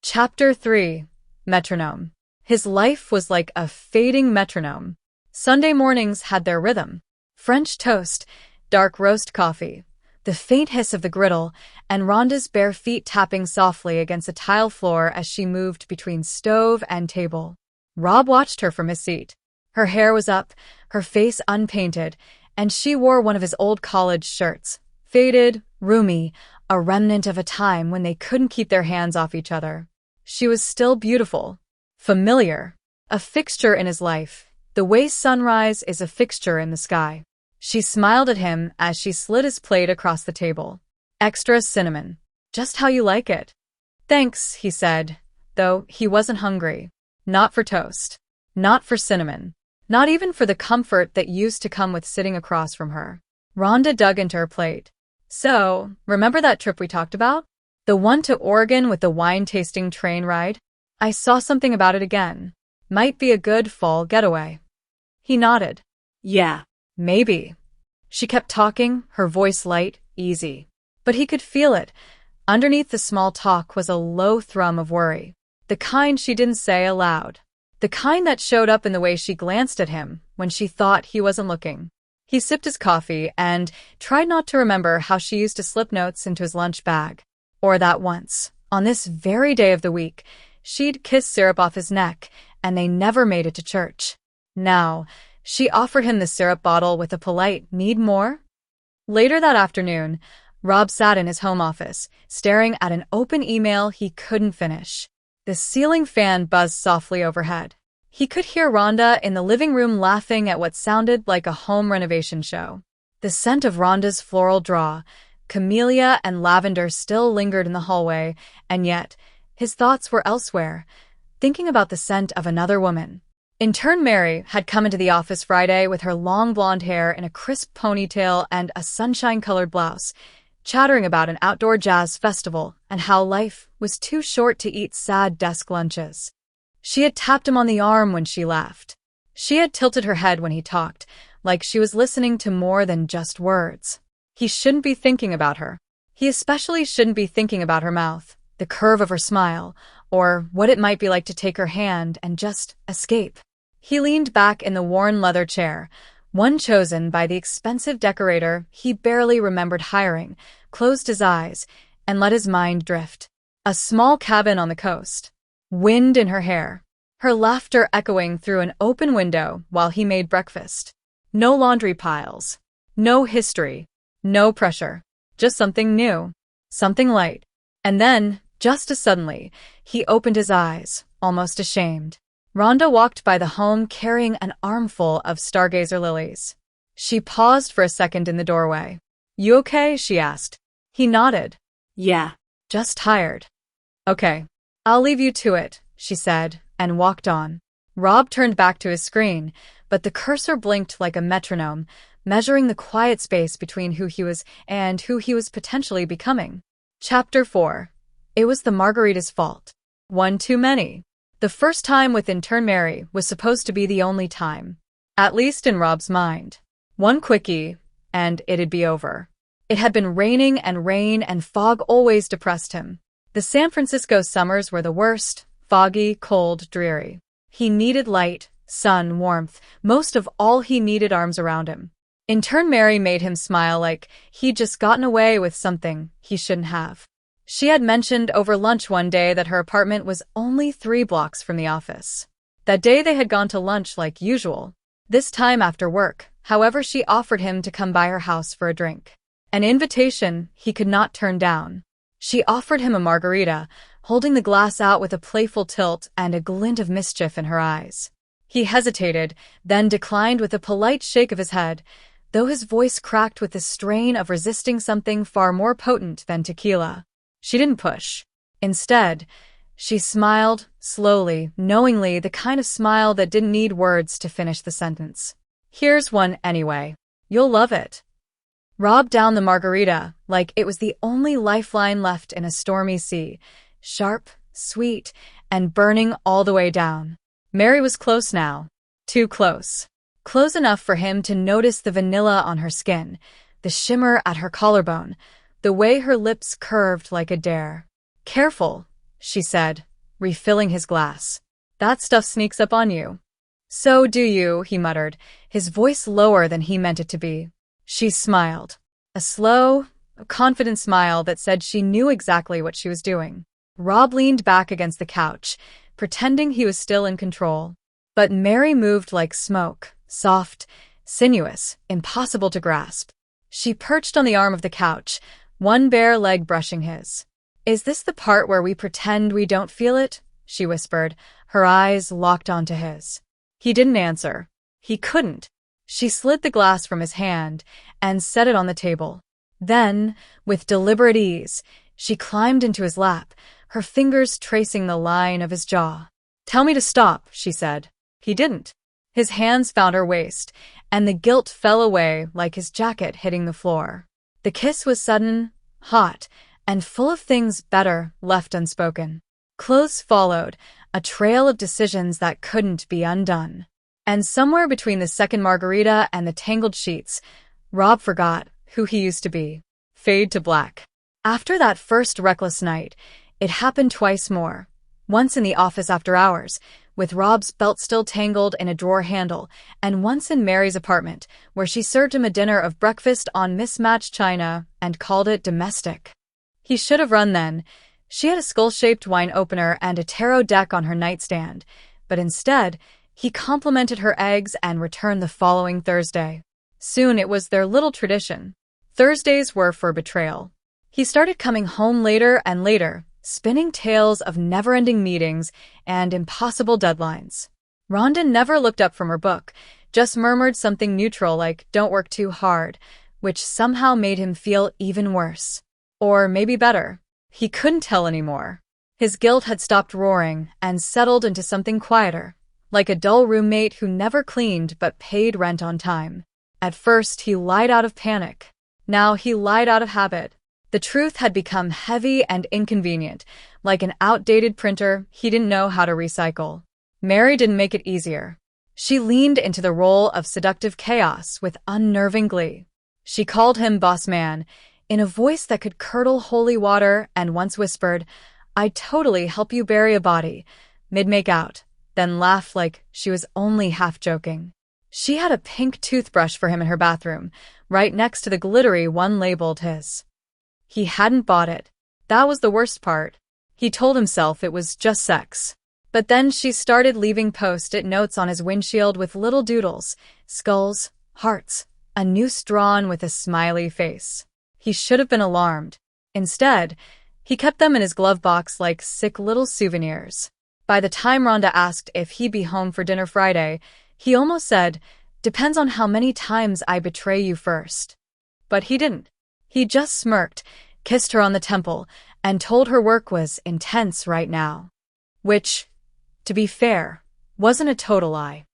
Chapter 3. Metronome. His life was like a fading metronome. Sunday mornings had their rhythm. French toast, dark roast coffee, the faint hiss of the griddle, and Rhonda's bare feet tapping softly against the tile floor as she moved between stove and table. Rob watched her from his seat. Her hair was up, her face unpainted, and she wore one of his old college shirts. Faded, roomy, a remnant of a time when they couldn't keep their hands off each other. She was still beautiful, familiar, a fixture in his life, the way sunrise is a fixture in the sky. She smiled at him as she slid his plate across the table. Extra cinnamon. Just how you like it. Thanks, he said, though he wasn't hungry. Not for toast. Not for cinnamon. Not even for the comfort that used to come with sitting across from her. Rhonda dug into her plate. So, remember that trip we talked about? The one to Oregon with the wine-tasting train ride? I saw something about it again. Might be a good fall getaway. He nodded. Yeah, maybe. She kept talking, her voice light, easy. But he could feel it. Underneath the small talk was a low thrum of worry. The kind she didn't say aloud. The kind that showed up in the way she glanced at him when she thought he wasn't looking. He sipped his coffee and tried not to remember how she used to slip notes into his lunch bag. Or that once, on this very day of the week, she'd kissed syrup off his neck, and they never made it to church. Now, she offered him the syrup bottle with a polite, "Need more?" Later that afternoon, Rob sat in his home office, staring at an open email he couldn't finish. The ceiling fan buzzed softly overhead. He could hear Rhonda in the living room laughing at what sounded like a home renovation show. The scent of Rhonda's floral draw, camellia and lavender, still lingered in the hallway, and yet his thoughts were elsewhere, thinking about the scent of another woman. Intern Mary had come into the office Friday with her long blonde hair in a crisp ponytail and a sunshine-colored blouse, chattering about an outdoor jazz festival and how life was too short to eat sad desk lunches. She had tapped him on the arm when she laughed. She had tilted her head when he talked, like she was listening to more than just words. He shouldn't be thinking about her. He especially shouldn't be thinking about her mouth, the curve of her smile, or what it might be like to take her hand and just escape. He leaned back in the worn leather chair, one chosen by the expensive decorator he barely remembered hiring, closed his eyes, and let his mind drift. A small cabin on the coast. Wind in her hair. Her laughter echoing through an open window while he made breakfast. No laundry piles. No history. No pressure. Just something new. Something light. And then, just as suddenly, he opened his eyes, almost ashamed. Rhonda walked by the home carrying an armful of stargazer lilies. She paused for a second in the doorway. "You okay?" she asked. He nodded. "Yeah, just tired." "Okay. I'll leave you to it," she said, and walked on. Rob turned back to his screen, but the cursor blinked like a metronome, measuring the quiet space between who he was and who he was potentially becoming. Chapter 4. It was the margarita's fault. One too many. The first time with intern Mary was supposed to be the only time. At least in Rob's mind. One quickie, and it'd be over. It had been raining and rain, and fog always depressed him. The San Francisco summers were the worst, foggy, cold, dreary. He needed light, sun, warmth. Most of all, he needed arms around him. Intern Mary made him smile like he'd just gotten away with something he shouldn't have. She had mentioned over lunch one day that her apartment was only 3 blocks from the office. That day they had gone to lunch like usual. This time after work, however, she offered him to come by her house for a drink. An invitation he could not turn down. She offered him a margarita, holding the glass out with a playful tilt and a glint of mischief in her eyes. He hesitated, then declined with a polite shake of his head, though his voice cracked with the strain of resisting something far more potent than tequila. She didn't push. Instead, she smiled, slowly, knowingly, the kind of smile that didn't need words to finish the sentence. "Here's one anyway. You'll love it." Rob downed the margarita like it was the only lifeline left in a stormy sea, sharp, sweet, and burning all the way down. Mary was close now. Too close. Close enough for him to notice the vanilla on her skin, the shimmer at her collarbone, the way her lips curved like a dare. "Careful," she said, refilling his glass. That stuff sneaks up on you. So do you, he muttered, his voice lower than he meant it to be. She smiled. A slow, confident smile that said she knew exactly what she was doing. Rob leaned back against the couch, pretending he was still in control. But Mary moved like smoke, soft, sinuous, impossible to grasp. She perched on the arm of the couch, one bare leg brushing his. "Is this the part where we pretend we don't feel it?" she whispered, her eyes locked onto his. He didn't answer. He couldn't. She slid the glass from his hand and set it on the table. Then, with deliberate ease, she climbed into his lap, her fingers tracing the line of his jaw. "Tell me to stop," she said. He didn't. His hands found her waist, and the guilt fell away like his jacket hitting the floor. The kiss was sudden, hot, and full of things better left unspoken. Close followed, a trail of decisions that couldn't be undone. And somewhere between the second margarita and the tangled sheets, Rob forgot who he used to be. Fade to black. After that first reckless night, it happened twice more. Once in the office after hours, with Rob's belt still tangled in a drawer handle, and once in Mary's apartment, where she served him a dinner of breakfast on mismatched china and called it domestic. He should have run then. She had a skull-shaped wine opener and a tarot deck on her nightstand, but instead, he complimented her eggs and returned the following Thursday. Soon it was their little tradition. Thursdays were for betrayal. He started coming home later and later, spinning tales of never-ending meetings and impossible deadlines. Rhonda never looked up from her book, just murmured something neutral like, "Don't work too hard," which somehow made him feel even worse. Or maybe better. He couldn't tell anymore. His guilt had stopped roaring and settled into something quieter, like a dull roommate who never cleaned but paid rent on time. At first, he lied out of panic. Now he lied out of habit. The truth had become heavy and inconvenient, like an outdated printer he didn't know how to recycle. Mary didn't make it easier. She leaned into the role of seductive chaos with unnerving glee. She called him boss man, in a voice that could curdle holy water, and once whispered, "I'd totally help you bury a body," mid-make-out, then laughed like she was only half joking. She had a pink toothbrush for him in her bathroom, right next to the glittery one labeled his. He hadn't bought it. That was the worst part. He told himself it was just sex. But then she started leaving post-it notes on his windshield with little doodles, skulls, hearts, a noose drawn with a smiley face. He should have been alarmed. Instead, he kept them in his glove box like sick little souvenirs. By the time Rhonda asked if he'd be home for dinner Friday, he almost said, "Depends on how many times I betray you first." But he didn't. He just smirked, kissed her on the temple, and told her work was intense right now. Which, to be fair, wasn't a total lie.